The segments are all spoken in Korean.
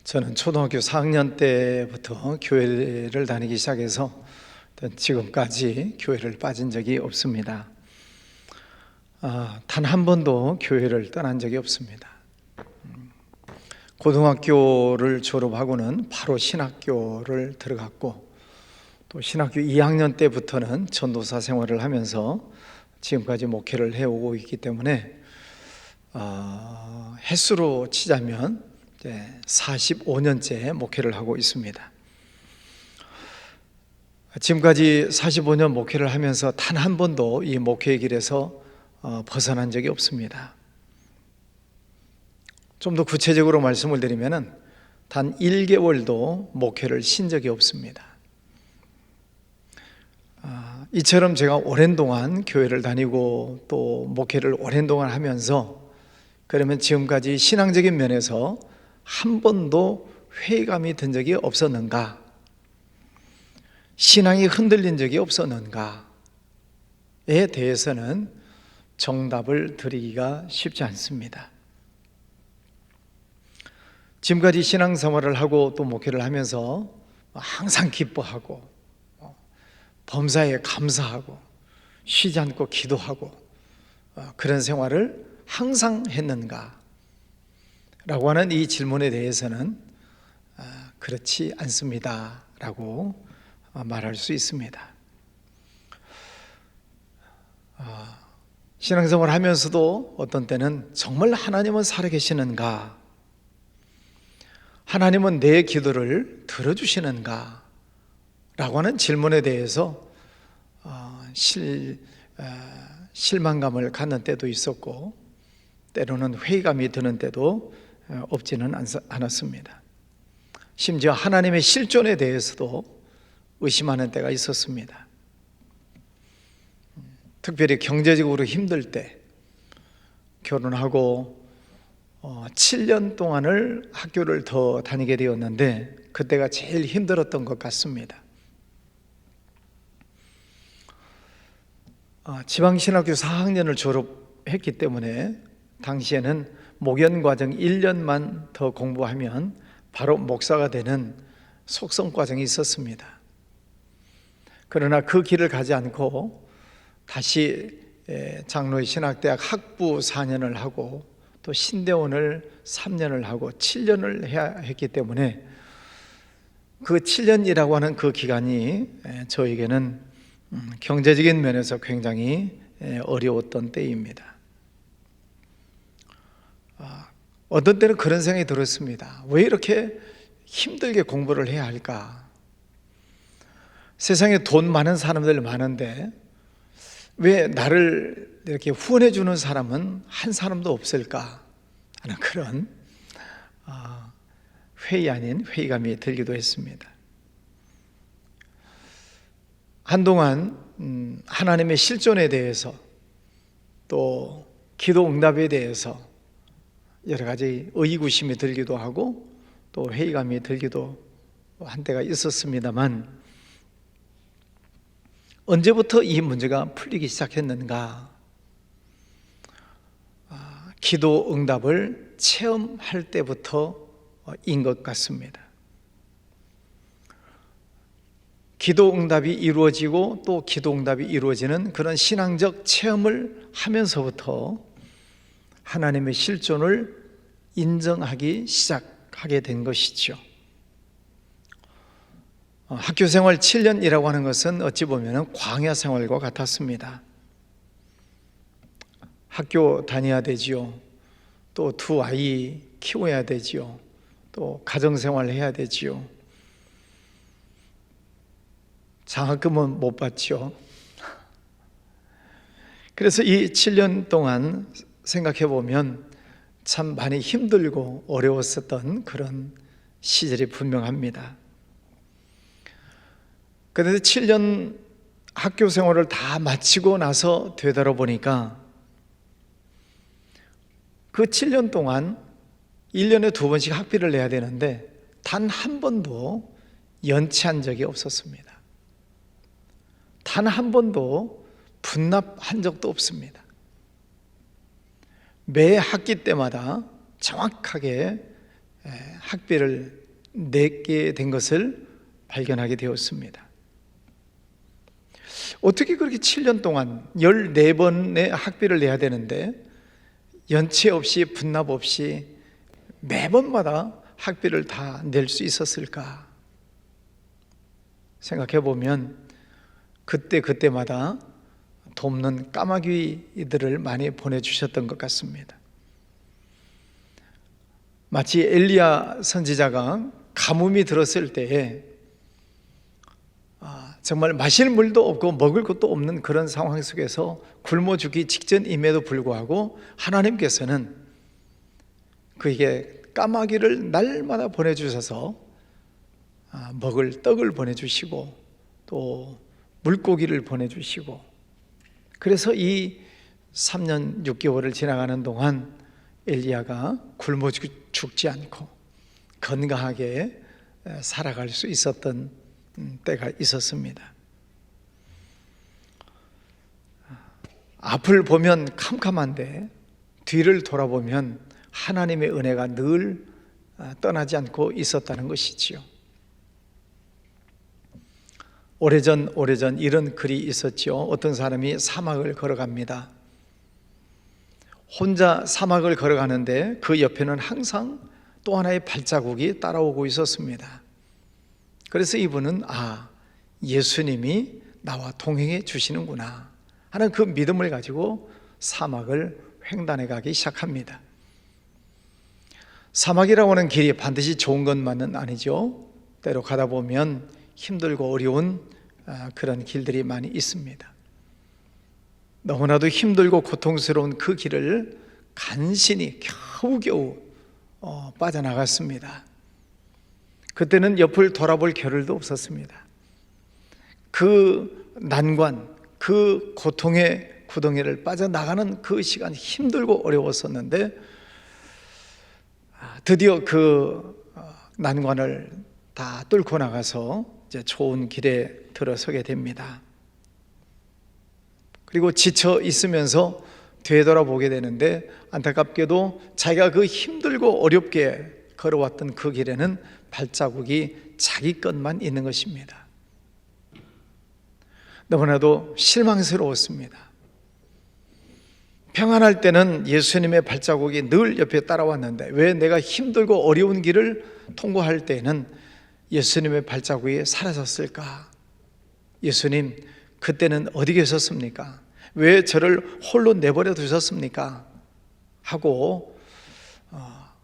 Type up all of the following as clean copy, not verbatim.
저는 초등학교 4학년 때부터 교회를 다니기 시작해서 지금까지 교회를 빠진 적이 없습니다. 단 한 번도 교회를 떠난 적이 없습니다. 고등학교를 졸업하고는 바로 신학교를 들어갔고, 또 신학교 2학년 때부터는 전도사 생활을 하면서 지금까지 목회를 해오고 있기 때문에 횟수로 치자면 45년째 목회를 하고 있습니다. 지금까지 45년 목회를 하면서 단 한 번도 이 목회의 길에서 벗어난 적이 없습니다. 좀 더 구체적으로 말씀을 드리면 단 1개월도 목회를 쉰 적이 없습니다. 이처럼 제가 오랜 동안 교회를 다니고 또 목회를 오랜 동안 하면서, 그러면 지금까지 신앙적인 면에서 한 번도 회의감이 든 적이 없었는가? 신앙이 흔들린 적이 없었는가에 대해서는 정답을 드리기가 쉽지 않습니다. 지금까지 신앙생활을 하고 또 목회를 하면서 항상 기뻐하고 범사에 감사하고 쉬지 않고 기도하고 그런 생활을 항상 했는가? 라고 하는 이 질문에 대해서는 그렇지 않습니다 라고 말할 수 있습니다. 신앙생활을 하면서도 어떤 때는 정말 하나님은 살아계시는가? 하나님은 내 기도를 들어주시는가? 라고 하는 질문에 대해서 실망감을 갖는 때도 있었고, 때로는 회의감이 드는 때도 없지는 않았습니다. 심지어 하나님의 실존에 대해서도 의심하는 때가 있었습니다. 특별히 경제적으로 힘들 때, 결혼하고 7년 동안을 학교를 더 다니게 되었는데 그때가 제일 힘들었던 것 같습니다. 지방신학교 4학년을 졸업했기 때문에 당시에는 목연과정 1년만 더 공부하면 바로 목사가 되는 속성과정이 있었습니다. 그러나 그 길을 가지 않고 다시 장로의 신학대학 학부 4년을 하고 또 신대원을 3년을 하고 7년을 해야 했기 때문에 그 7년이라고 하는 그 기간이 저에게는 경제적인 면에서 굉장히 어려웠던 때입니다. 어떤 때는 그런 생각이 들었습니다. 왜 이렇게 힘들게 공부를 해야 할까? 세상에 돈 많은 사람들 많은데 왜 나를 이렇게 후원해 주는 사람은 한 사람도 없을까 하는 그런 회의 아닌 회의감이 들기도 했습니다. 한동안 하나님의 실존에 대해서 또 기도 응답에 대해서 여러 가지 의구심이 들기도 하고 또 회의감이 들기도 한 때가 있었습니다만, 언제부터 이 문제가 풀리기 시작했는가? 기도 응답을 체험할 때부터인 것 같습니다. 기도 응답이 이루어지고 또 기도 응답이 이루어지는 그런 신앙적 체험을 하면서부터 하나님의 실존을 인정하기 시작하게 된 것이죠. 학교 생활 7년이라고 하는 것은 어찌 보면 광야 생활과 같았습니다. 학교 다녀야 되지요. 또 두 아이 키워야 되지요. 또 가정생활 해야 되지요. 장학금은 못 받죠. 그래서 이 7년 동안 생각해 보면 참 많이 힘들고 어려웠었던 그런 시절이 분명합니다. 그런데 7년 학교 생활을 다 마치고 나서 되돌아보니까 그 7년 동안 1년에 2번씩 학비를 내야 되는데 단 한 번도 연체한 적이 없었습니다. 단 한 번도 분납한 적도 없습니다. 매 학기 때마다 정확하게 학비를 내게 된 것을 발견하게 되었습니다. 어떻게 그렇게 7년 동안 14번의 학비를 내야 되는데 연체 없이 분납 없이 매번마다 학비를 다 낼 수 있었을까? 생각해 보면 그때마다 돕는 까마귀들을 많이 보내주셨던 것 같습니다. 마치 엘리야 선지자가 가뭄이 들었을 때에 정말 마실 물도 없고 먹을 것도 없는 그런 상황 속에서 굶어 죽기 직전임에도 불구하고 하나님께서는 그에게 까마귀를 날마다 보내주셔서 먹을 떡을 보내주시고 또 물고기를 보내주시고, 그래서 이 3년 6개월을 지나가는 동안 엘리야가 굶어 죽지 않고 건강하게 살아갈 수 있었던 때가 있었습니다. 앞을 보면 캄캄한데 뒤를 돌아보면 하나님의 은혜가 늘 떠나지 않고 있었다는 것이지요. 오래전 이런 글이 있었죠. 어떤 사람이 사막을 걸어갑니다. 혼자 사막을 걸어가는데 그 옆에는 항상 또 하나의 발자국이 따라오고 있었습니다. 그래서 이분은 예수님이 나와 동행해 주시는구나 하는 그 믿음을 가지고 사막을 횡단해 가기 시작합니다. 사막이라고 하는 길이 반드시 좋은 것만은 아니죠. 때로 가다 보면 힘들고 어려운 그런 길들이 많이 있습니다. 너무나도 힘들고 고통스러운 그 길을 간신히 겨우겨우 빠져나갔습니다. 그때는 옆을 돌아볼 겨를도 없었습니다. 그 난관, 그 고통의 구덩이를 빠져나가는 그 시간이 힘들고 어려웠었는데 드디어 그 난관을 다 뚫고 나가서 이제 좋은 길에 들어서게 됩니다. 그리고 지쳐 있으면서 되돌아보게 되는데 안타깝게도 자기가 그 힘들고 어렵게 걸어왔던 그 길에는 발자국이 자기 것만 있는 것입니다. 너무나도 실망스러웠습니다. 평안할 때는 예수님의 발자국이 늘 옆에 따라왔는데 왜 내가 힘들고 어려운 길을 통과할 때는 예수님의 발자국이 사라졌을까? 예수님, 그때는 어디 계셨습니까? 왜 저를 홀로 내버려 두셨습니까? 하고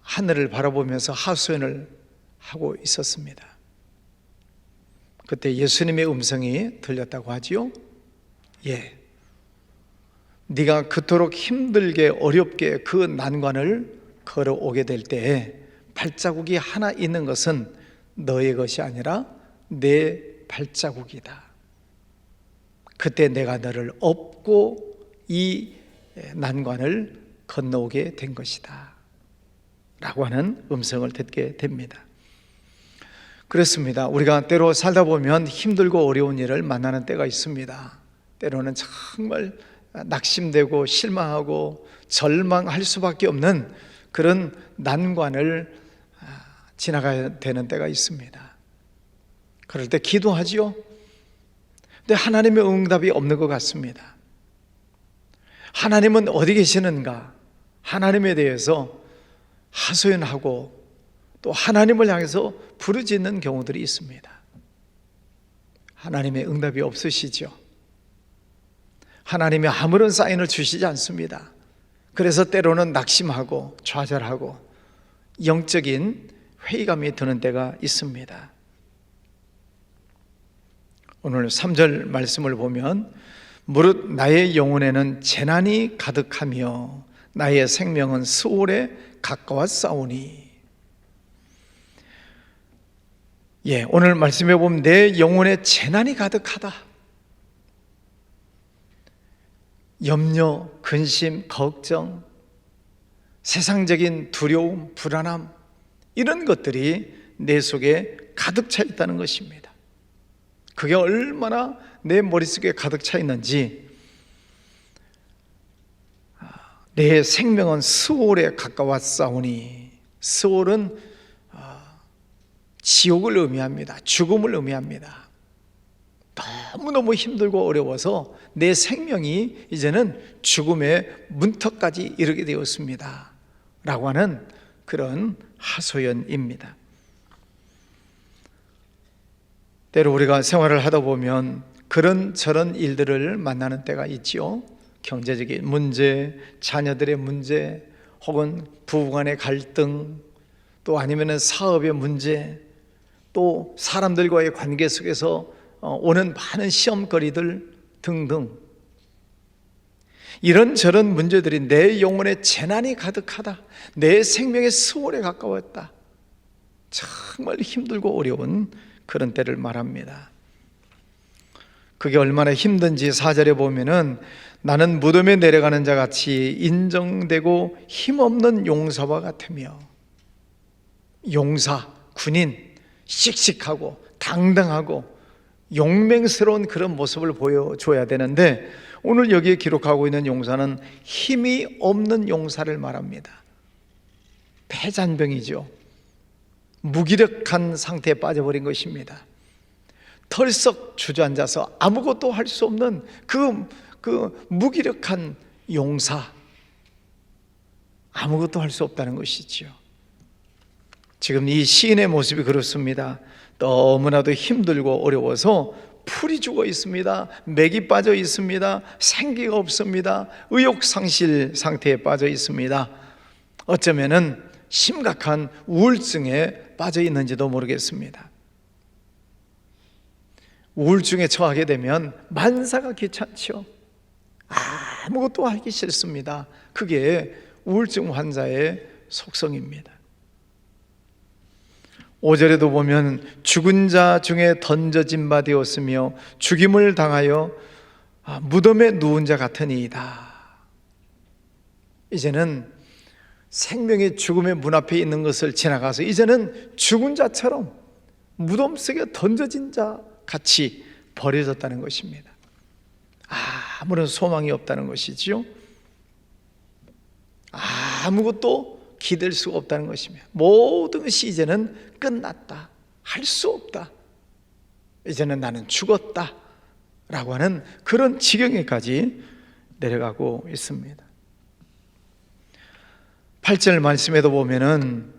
하늘을 바라보면서 하소연을 하고 있었습니다. 그때 예수님의 음성이 들렸다고 하지요. 네가 그토록 힘들게 어렵게 그 난관을 걸어오게 될 때에 발자국이 하나 있는 것은 너의 것이 아니라 내 발자국이다. 그때 내가 너를 업고 이 난관을 건너오게 된 것이다 라고 하는 음성을 듣게 됩니다. 그렇습니다. 우리가 때로 살다 보면 힘들고 어려운 일을 만나는 때가 있습니다. 때로는 정말 낙심되고 실망하고 절망할 수밖에 없는 그런 난관을 지나가야 되는 때가 있습니다. 그럴 때 기도하지요. 근데 하나님의 응답이 없는 것 같습니다. 하나님은 어디 계시는가? 하나님에 대해서 하소연하고 또 하나님을 향해서 부르짖는 경우들이 있습니다. 하나님의 응답이 없으시죠. 하나님이 아무런 사인을 주시지 않습니다. 그래서 때로는 낙심하고 좌절하고 영적인 회의감이 드는 때가 있습니다. 오늘 3절 말씀을 보면 무릇 나의 영혼에는 재난이 가득하며 나의 생명은 수월에 가까웠사오니. 오늘 말씀해 보면 내 영혼에 재난이 가득하다. 염려, 근심, 걱정, 세상적인 두려움, 불안함, 이런 것들이 내 속에 가득 차 있다는 것입니다. 그게 얼마나 내 머릿속에 가득 차 있는지, 내 생명은 스올에 가까웠사오니. 스올은 지옥을 의미합니다. 죽음을 의미합니다. 너무너무 힘들고 어려워서 내 생명이 이제는 죽음의 문턱까지 이르게 되었습니다 라고 하는 그런 하소연입니다. 때로 우리가 생활을 하다 보면 그런 저런 일들을 만나는 때가 있지요. 경제적인 문제, 자녀들의 문제, 혹은 부부간의 갈등, 또 아니면 사업의 문제, 또 사람들과의 관계 속에서 오는 많은 시험거리들 등등, 이런저런 문제들이 내 영혼에 재난이 가득하다, 내 생명의 수월에 가까웠다, 정말 힘들고 어려운 그런 때를 말합니다. 그게 얼마나 힘든지 4절에 보면은 나는 무덤에 내려가는 자 같이 인정되고 힘없는 용사와 같으며, 용사, 군인, 씩씩하고 당당하고 용맹스러운 그런 모습을 보여줘야 되는데, 오늘 여기에 기록하고 있는 용사는 힘이 없는 용사를 말합니다. 패잔병이죠. 무기력한 상태에 빠져버린 것입니다. 털썩 주저앉아서 아무것도 할 수 없는 그 무기력한 용사, 아무것도 할 수 없다는 것이지요. 지금 이 시인의 모습이 그렇습니다. 너무나도 힘들고 어려워서 풀이 죽어 있습니다. 맥이 빠져 있습니다. 생기가 없습니다. 의욕상실 상태에 빠져 있습니다. 어쩌면은 심각한 우울증에 빠져 있는지도 모르겠습니다. 우울증에 처하게 되면 만사가 귀찮죠. 아무것도 하기 싫습니다. 그게 우울증 환자의 속성입니다. 5절에도 보면 죽은 자 중에 던져진 바 되었으며 죽임을 당하여 무덤에 누운 자 같으니이다. 이제는 생명의 죽음의 문 앞에 있는 것을 지나가서 이제는 죽은 자처럼 무덤 속에 던져진 자 같이 버려졌다는 것입니다. 아무런 소망이 없다는 것이지요. 아무것도 기댈 수가 없다는 것입니다. 모든 것이 이제는 끝났다, 할 수 없다, 이제는 나는 죽었다 라고 하는 그런 지경에까지 내려가고 있습니다. 8절 말씀에도 보면은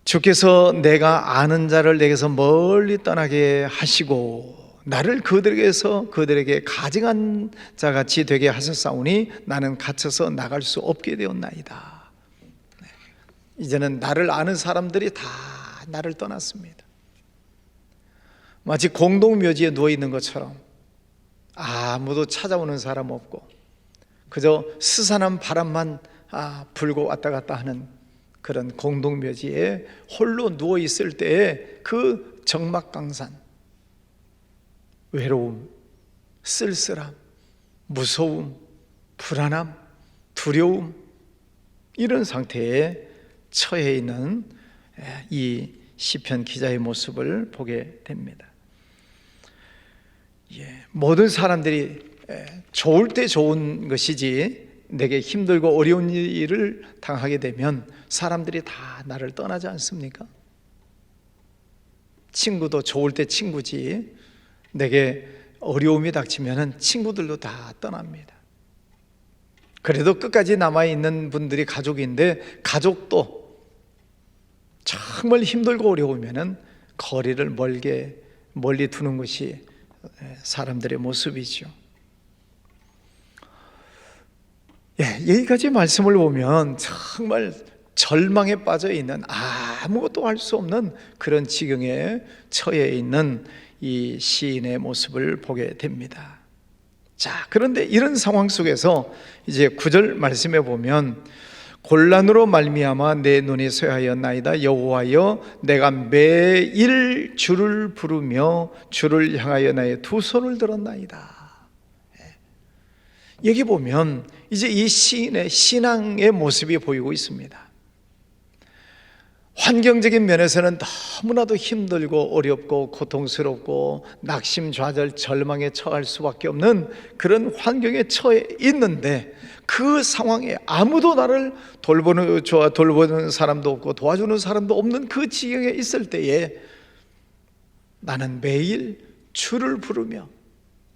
주께서 내가 아는 자를 내게서 멀리 떠나게 하시고 나를 그들에게 가증한 자같이 되게 하셨사오니 나는 갇혀서 나갈 수 없게 되었나이다. 이제는 나를 아는 사람들이 다 나를 떠났습니다. 마치 공동묘지에 누워있는 것처럼 아무도 찾아오는 사람 없고 그저 스산한 바람만 불고 왔다 갔다 하는 그런 공동묘지에 홀로 누워있을 때의 그 적막강산, 외로움, 쓸쓸함, 무서움, 불안함, 두려움, 이런 상태에 처해 있는 이 시편 기자의 모습을 보게 됩니다. 모든 사람들이 좋을 때 좋은 것이지 내게 힘들고 어려운 일을 당하게 되면 사람들이 다 나를 떠나지 않습니까? 친구도 좋을 때 친구지 내게 어려움이 닥치면 친구들도 다 떠납니다. 그래도 끝까지 남아있는 분들이 가족인데 가족도 정말 힘들고 어려우면 거리를 멀리 두는 것이 사람들의 모습이죠. 여기까지 말씀을 보면 정말 절망에 빠져 있는, 아무것도 할 수 없는 그런 지경에 처해 있는 이 시인의 모습을 보게 됩니다. 자, 그런데 이런 상황 속에서 이제 9절 말씀에 보면 곤란으로 말미암아 내 눈이 쇠하였나이다. 여호와여 내가 매일 주를 부르며 주를 향하여 나의 두 손을 들었나이다. 여기 보면 이제 이 시인의 신앙의 모습이 보이고 있습니다. 환경적인 면에서는 너무나도 힘들고 어렵고 고통스럽고 낙심좌절 절망에 처할 수밖에 없는 그런 환경에 처해 있는데 그 상황에 아무도 나를 돌보는 사람도 없고 도와주는 사람도 없는 그 지경에 있을 때에 나는 매일 주를 부르며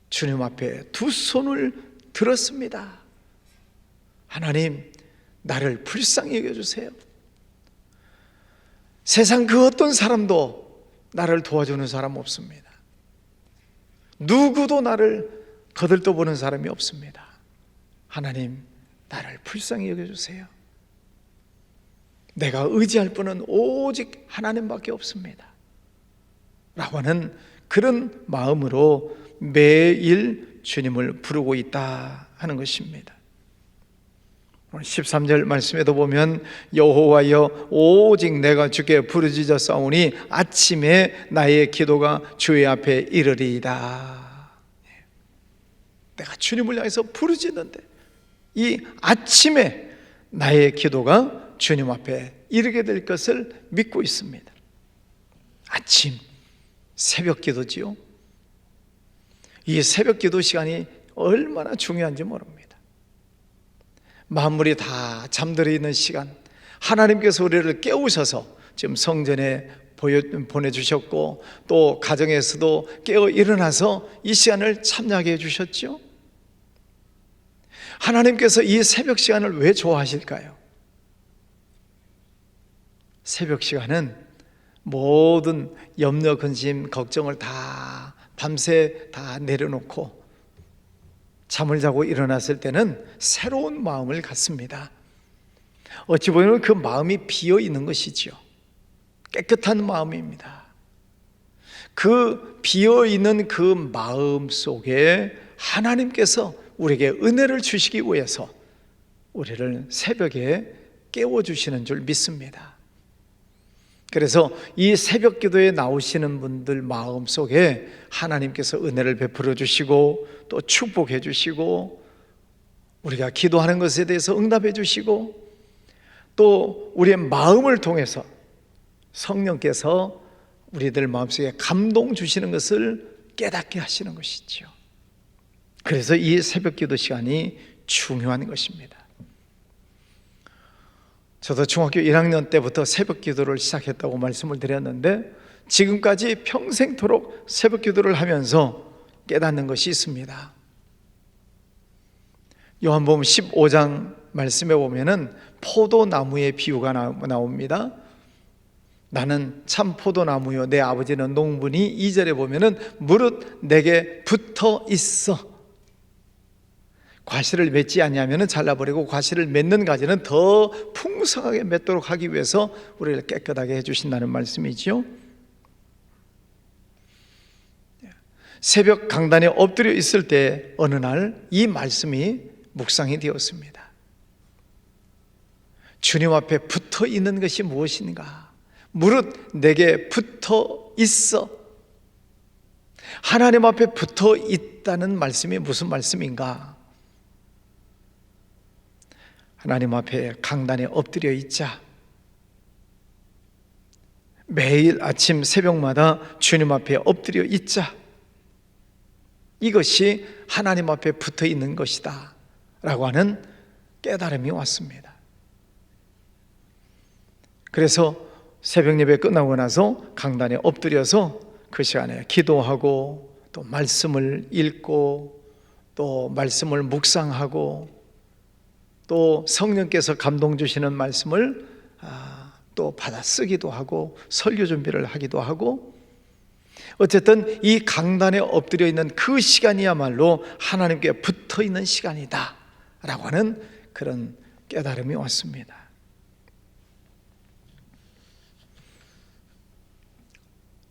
주님 앞에 두 손을 들었습니다. 하나님, 나를 불쌍히 여겨주세요. 세상 그 어떤 사람도 나를 도와주는 사람 없습니다. 누구도 나를 거들떠보는 사람이 없습니다. 하나님, 나를 불쌍히 여겨주세요. 내가 의지할 분은 오직 하나님밖에 없습니다. 라고 하는 그런 마음으로 매일 주님을 부르고 있다 하는 것입니다. 오늘 13절 말씀에도 보면 여호와여 오직 내가 주께 부르짖어 싸우니 아침에 나의 기도가 주의 앞에 이르리이다. 내가 주님을 향해서 부르짖는데 이 아침에 나의 기도가 주님 앞에 이르게 될 것을 믿고 있습니다. 아침, 새벽 기도지요. 이 새벽 기도 시간이 얼마나 중요한지 모릅니다. 만물이 다 잠들어 있는 시간, 하나님께서 우리를 깨우셔서 지금 성전에 보내주셨고 또 가정에서도 깨어 일어나서 이 시간을 참여하게 해주셨죠. 하나님께서 이 새벽 시간을 왜 좋아하실까요? 새벽 시간은 모든 염려, 근심, 걱정을 다 밤새 다 내려놓고 잠을 자고 일어났을 때는 새로운 마음을 갖습니다. 어찌 보면 그 마음이 비어 있는 것이죠. 깨끗한 마음입니다. 그 비어 있는 그 마음 속에 하나님께서 우리에게 은혜를 주시기 위해서 우리를 새벽에 깨워주시는 줄 믿습니다. 그래서 이 새벽 기도에 나오시는 분들 마음 속에 하나님께서 은혜를 베풀어 주시고 또 축복해 주시고 우리가 기도하는 것에 대해서 응답해 주시고 또 우리의 마음을 통해서 성령께서 우리들 마음속에 감동 주시는 것을 깨닫게 하시는 것이죠. 그래서 이 새벽 기도 시간이 중요한 것입니다. 저도 중학교 1학년 때부터 새벽 기도를 시작했다고 말씀을 드렸는데 지금까지 평생토록 새벽 기도를 하면서 깨닫는 것이 있습니다. 요한복음 15장 말씀에 보면은 포도나무의 비유가 나옵니다. 나는 참 포도나무요 내 아버지는 농부니 2절에 보면은 무릇 내게 붙어 있어 과실을 맺지 아니하면 잘라버리고 과실을 맺는 가지는 더 풍성하게 맺도록 하기 위해서 우리를 깨끗하게 해주신다는 말씀이지요. 새벽 강단에 엎드려 있을 때 어느 날 이 말씀이 묵상이 되었습니다. 주님 앞에 붙어 있는 것이 무엇인가? 무릇 내게 붙어 있어. 하나님 앞에 붙어 있다는 말씀이 무슨 말씀인가? 하나님 앞에 강단에 엎드려 있자. 매일 아침 새벽마다 주님 앞에 엎드려 있자. 이것이 하나님 앞에 붙어 있는 것이다 라고 하는 깨달음이 왔습니다. 그래서 새벽 예배 끝나고 나서 강단에 엎드려서 그 시간에 기도하고 또 말씀을 읽고 또 말씀을 묵상하고 또 성령께서 감동 주시는 말씀을 또 받아 쓰기도 하고 설교 준비를 하기도 하고 어쨌든 이 강단에 엎드려 있는 그 시간이야말로 하나님께 붙어 있는 시간이다 라고 하는 그런 깨달음이 왔습니다.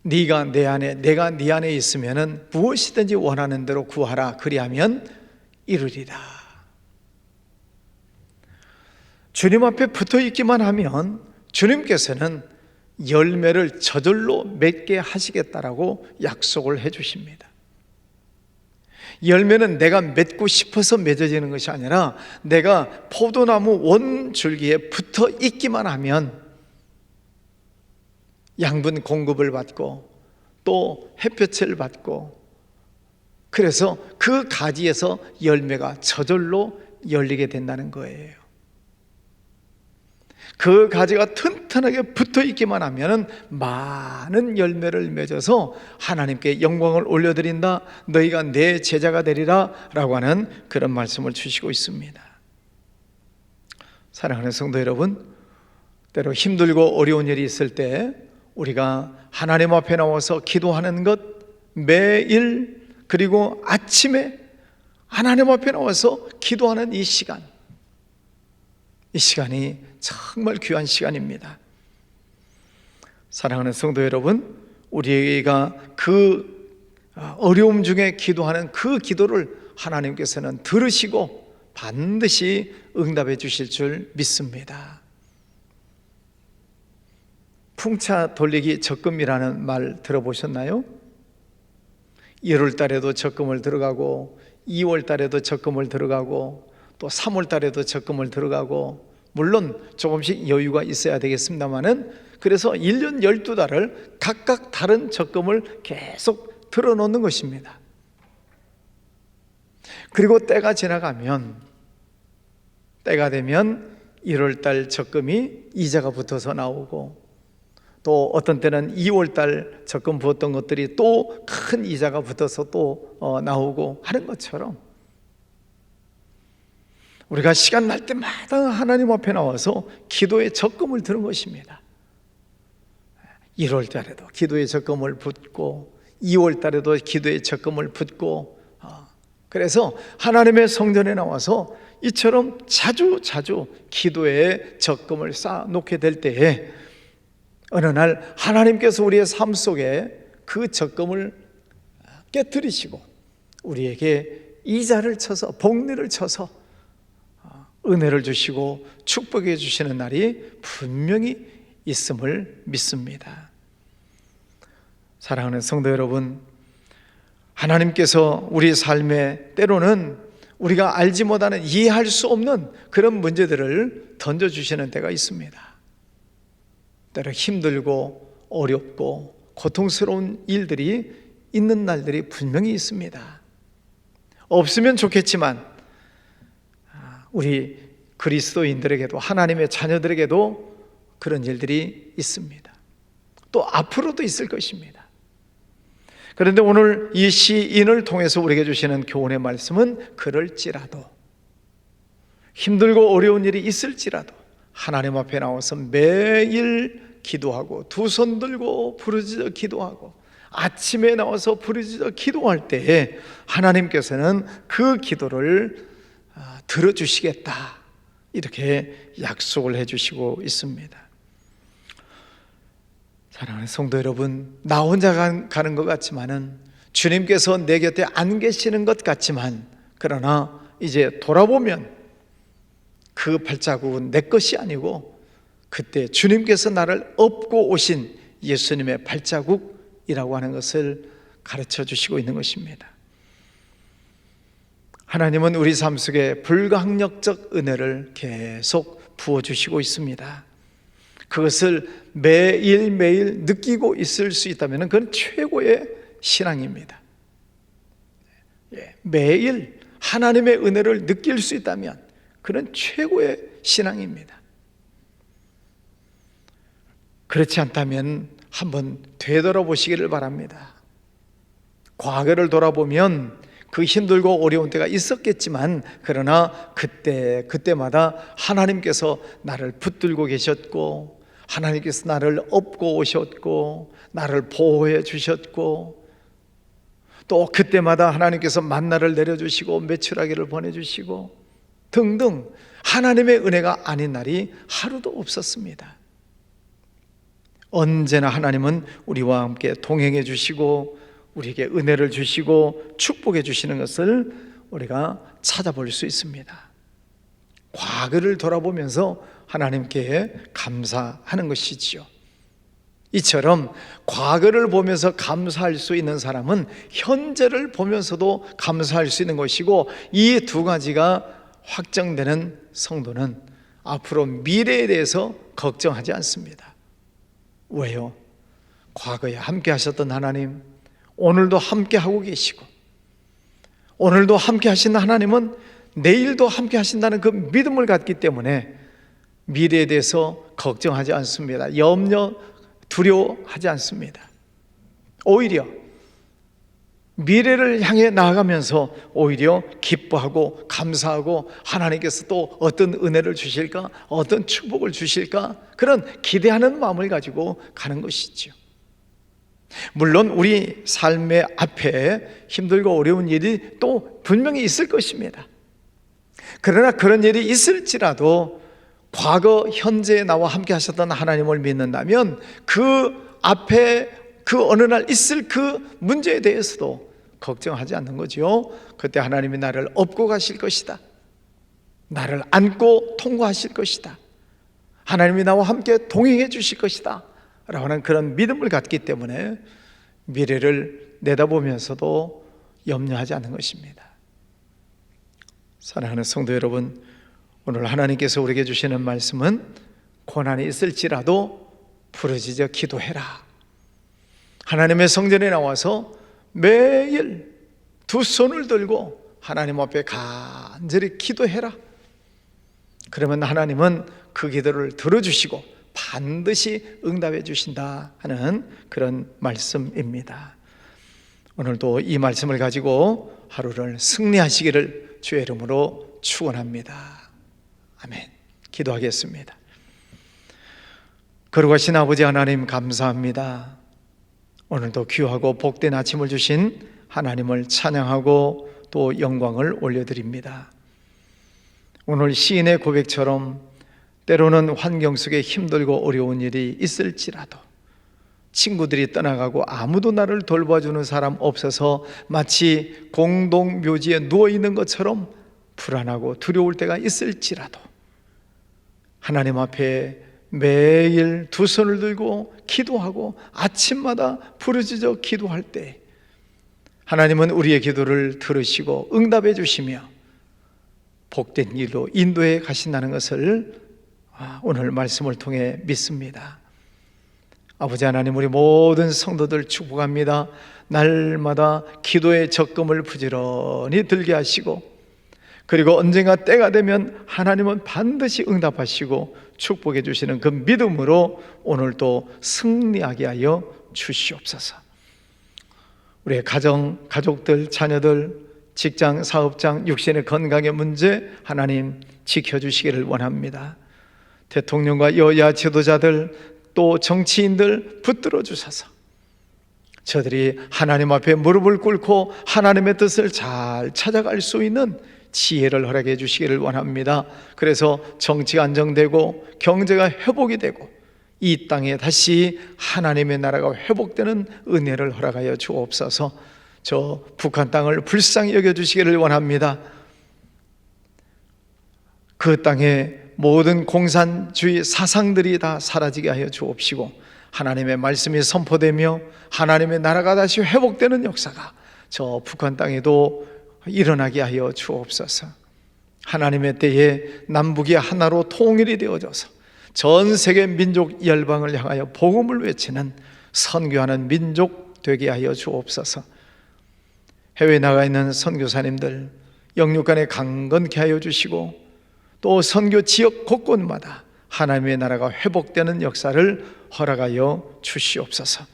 네가 내 안에 내가 네 안에 있으면은 무엇이든지 원하는 대로 구하라 그리하면 이루리라. 주님 앞에 붙어 있기만 하면 주님께서는 열매를 저절로 맺게 하시겠다라고 약속을 해 주십니다. 열매는 내가 맺고 싶어서 맺어지는 것이 아니라 내가 포도나무 원줄기에 붙어 있기만 하면 양분 공급을 받고 또 햇볕을 받고 그래서 그 가지에서 열매가 저절로 열리게 된다는 거예요. 그 가지가 튼튼하게 붙어 있기만 하면 많은 열매를 맺어서 하나님께 영광을 올려드린다, 너희가 내 제자가 되리라 라고 하는 그런 말씀을 주시고 있습니다. 사랑하는 성도 여러분, 때로 힘들고 어려운 일이 있을 때 우리가 하나님 앞에 나와서 기도하는 것, 매일 그리고 아침에 하나님 앞에 나와서 기도하는 이 시간이 정말 귀한 시간입니다. 사랑하는 성도 여러분, 우리가 그 어려움 중에 기도하는 그 기도를 하나님께서는 들으시고 반드시 응답해 주실 줄 믿습니다. 풍차 돌리기 적금이라는 말 들어보셨나요? 1월 달에도 적금을 들어가고 2월 달에도 적금을 들어가고 또 3월 달에도 적금을 들어가고, 물론 조금씩 여유가 있어야 되겠습니다만은, 그래서 1년 12달을 각각 다른 적금을 계속 들어놓는 것입니다. 그리고 때가 지나가면, 때가 되면 1월 달 적금이 이자가 붙어서 나오고, 또 어떤 때는 2월 달 적금 부었던 것들이 또 큰 이자가 붙어서 또 나오고 하는 것처럼, 우리가 시간 날 때마다 하나님 앞에 나와서 기도의 적금을 드는 것입니다. 1월 달에도 기도의 적금을 붓고 2월 달에도 기도의 적금을 붓고, 그래서 하나님의 성전에 나와서 이처럼 자주 기도의 적금을 쌓아놓게 될 때에 어느 날 하나님께서 우리의 삶 속에 그 적금을 깨뜨리시고 우리에게 이자를 쳐서, 복리를 쳐서 은혜를 주시고 축복해 주시는 날이 분명히 있음을 믿습니다. 사랑하는 성도 여러분, 하나님께서 우리 삶에 때로는 우리가 알지 못하는, 이해할 수 없는 그런 문제들을 던져주시는 때가 있습니다. 때로 힘들고 어렵고 고통스러운 일들이 있는 날들이 분명히 있습니다. 없으면 좋겠지만 우리 그리스도인들에게도, 하나님의 자녀들에게도 그런 일들이 있습니다. 또 앞으로도 있을 것입니다. 그런데 오늘 이 시인을 통해서 우리에게 주시는 교훈의 말씀은, 그럴지라도, 힘들고 어려운 일이 있을지라도 하나님 앞에 나와서 매일 기도하고, 두 손 들고 부르짖어 기도하고, 아침에 나와서 부르짖어 기도할 때에 하나님께서는 그 기도를 들어주시겠다, 이렇게 약속을 해주시고 있습니다. 사랑하는 성도 여러분, 나 혼자 가는 것 같지만은, 주님께서 내 곁에 안 계시는 것 같지만, 그러나 이제 돌아보면 그 발자국은 내 것이 아니고 그때 주님께서 나를 업고 오신 예수님의 발자국이라고 하는 것을 가르쳐 주시고 있는 것입니다. 하나님은 우리 삶 속에 불가항력적 은혜를 계속 부어주시고 있습니다. 그것을 매일매일 느끼고 있을 수 있다면 그건 최고의 신앙입니다. 매일 하나님의 은혜를 느낄 수 있다면 그는 최고의 신앙입니다. 그렇지 않다면 한번 되돌아보시기를 바랍니다. 과거를 돌아보면 그 힘들고 어려운 때가 있었겠지만, 그러나 그때마다 하나님께서 나를 붙들고 계셨고, 하나님께서 나를 업고 오셨고, 나를 보호해 주셨고, 또 그때마다 하나님께서 만나를 내려주시고 메추라기를 보내주시고 등등, 하나님의 은혜가 아닌 날이 하루도 없었습니다. 언제나 하나님은 우리와 함께 동행해 주시고 우리에게 은혜를 주시고 축복해 주시는 것을 우리가 찾아볼 수 있습니다. 과거를 돌아보면서 하나님께 감사하는 것이지요. 이처럼 과거를 보면서 감사할 수 있는 사람은 현재를 보면서도 감사할 수 있는 것이고, 이 두 가지가 확정되는 성도는 앞으로 미래에 대해서 걱정하지 않습니다. 왜요? 과거에 함께 하셨던 하나님, 오늘도 함께 하고 계시고, 오늘도 함께 하신 하나님은 내일도 함께 하신다는 그 믿음을 갖기 때문에 미래에 대해서 걱정하지 않습니다. 염려, 두려워하지 않습니다. 오히려 미래를 향해 나아가면서 오히려 기뻐하고 감사하고 하나님께서 또 어떤 은혜를 주실까, 어떤 축복을 주실까, 그런 기대하는 마음을 가지고 가는 것이죠. 물론 우리 삶의 앞에 힘들고 어려운 일이 또 분명히 있을 것입니다. 그러나 그런 일이 있을지라도 과거, 현재에 나와 함께 하셨던 하나님을 믿는다면 그 앞에 그 어느 날 있을 그 문제에 대해서도 걱정하지 않는 거죠. 그때 하나님이 나를 업고 가실 것이다, 나를 안고 통과하실 것이다, 하나님이 나와 함께 동행해 주실 것이다 라고 하는 그런 믿음을 갖기 때문에 미래를 내다보면서도 염려하지 않는 것입니다. 사랑하는 성도 여러분, 오늘 하나님께서 우리에게 주시는 말씀은 고난이 있을지라도 부르짖어 기도해라. 하나님의 성전에 나와서 매일 두 손을 들고 하나님 앞에 간절히 기도해라. 그러면 하나님은 그 기도를 들어주시고 반드시 응답해 주신다 하는 그런 말씀입니다. 오늘도 이 말씀을 가지고 하루를 승리하시기를 주의 이름으로 축원합니다. 아멘. 기도하겠습니다. 거룩하신 아버지 하나님, 감사합니다. 오늘도 귀하고 복된 아침을 주신 하나님을 찬양하고 또 영광을 올려드립니다. 오늘 시인의 고백처럼 때로는 환경 속에 힘들고 어려운 일이 있을지라도, 친구들이 떠나가고 아무도 나를 돌봐주는 사람 없어서 마치 공동묘지에 누워있는 것처럼 불안하고 두려울 때가 있을지라도 하나님 앞에 매일 두 손을 들고 기도하고 아침마다 부르짖어 기도할 때 하나님은 우리의 기도를 들으시고 응답해 주시며 복된 일로 인도해 가신다는 것을 오늘 말씀을 통해 믿습니다. 아버지 하나님, 우리 모든 성도들 축복합니다. 날마다 기도의 적금을 부지런히 들게 하시고, 그리고 언젠가 때가 되면 하나님은 반드시 응답하시고 축복해 주시는 그 믿음으로 오늘도 승리하게 하여 주시옵소서. 우리의 가정, 가족들, 자녀들, 직장, 사업장, 육신의 건강의 문제 하나님 지켜주시기를 원합니다. 대통령과 여야 지도자들 또 정치인들 붙들어 주셔서 저들이 하나님 앞에 무릎을 꿇고 하나님의 뜻을 잘 찾아갈 수 있는 지혜를 허락해 주시기를 원합니다. 그래서 정치가 안정되고 경제가 회복이 되고 이 땅에 다시 하나님의 나라가 회복되는 은혜를 허락하여 주옵소서. 저 북한 땅을 불쌍히 여겨주시기를 원합니다. 그 땅에 모든 공산주의 사상들이 다 사라지게 하여 주옵시고 하나님의 말씀이 선포되며 하나님의 나라가 다시 회복되는 역사가 저 북한 땅에도 일어나게 하여 주옵소서. 하나님의 때에 남북이 하나로 통일이 되어져서 전 세계 민족 열방을 향하여 복음을 외치는 선교하는 민족 되게 하여 주옵소서. 해외에 나가 있는 선교사님들 영육간에 강건케 하여 주시고 또 선교 지역 곳곳마다 하나님의 나라가 회복되는 역사를 허락하여 주시옵소서.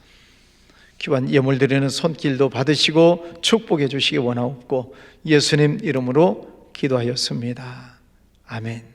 귀한 예물 드리는 손길도 받으시고 축복해 주시기 원하옵고 예수님 이름으로 기도하였습니다. 아멘.